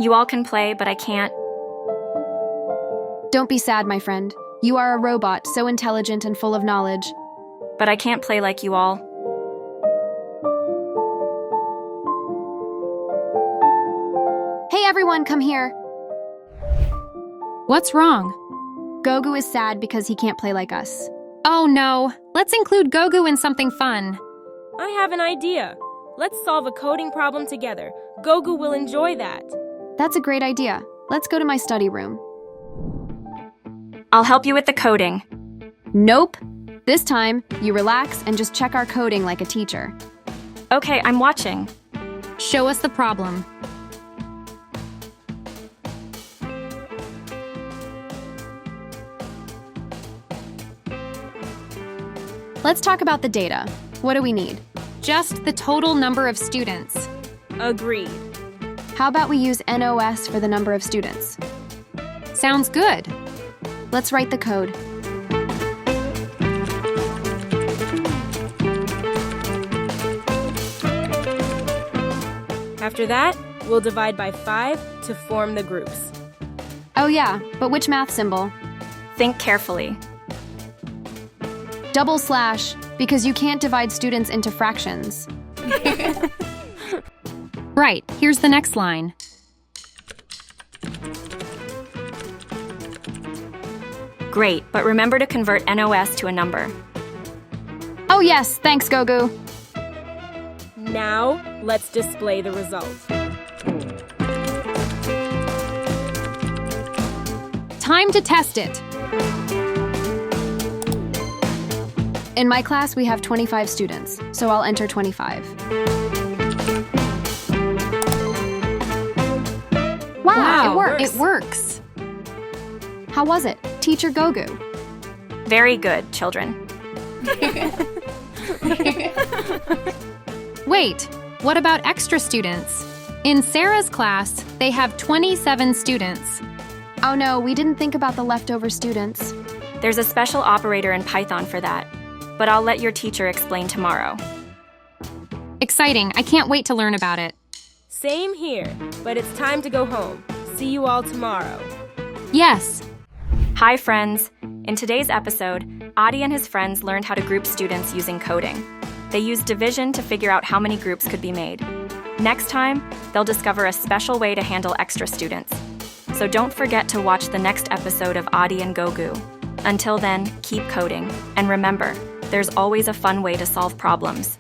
You all can play, but I can't. Don't be sad, my friend. You are a robot, so intelligent and full of knowledge. But I can't play like you all. Hey everyone, come here. What's wrong? Gogu is sad because he can't play like us. Oh no, let's include Gogu in something fun. I have an idea. Let's solve a coding problem together. Gogu will enjoy that. That's a great idea. Let's go to my study room. I'll help you with the coding. Nope. This time, you relax and just check our coding like a teacher. Okay, I'm watching. Show us the problem. Let's talk about the data. What do we need? Just the total number of students. Agreed. How about we use NOS for the number of students? Sounds good. Let's write the code. After that, we'll divide by 5 to form the groups. Oh yeah, but which math symbol? Think carefully. Double slash, because you can't divide students into fractions. Right, here's the next line. Great, but remember to convert NOS to a number. Oh yes, thanks, Gogu. Now, let's display the result. Time to test it. In my class, we have 25 students, so I'll enter 25. Wow, works. it works. How was it, Teacher Gogu? Very good, children. Wait, what about extra students? In Sarah's class, they have 27 students. Oh no, we didn't think about the leftover students. There's a special operator in Python for that, but I'll let your teacher explain tomorrow. Exciting, I can't wait to learn about it. Same here, but it's time to go home. See you all tomorrow. Yes. Hi, friends. In today's episode, Aadi and his friends learned how to group students using coding. They used division to figure out how many groups could be made. Next time, they'll discover a special way to handle extra students. So don't forget to watch the next episode of Aadi and Gogu. Until then, keep coding. And remember, there's always a fun way to solve problems.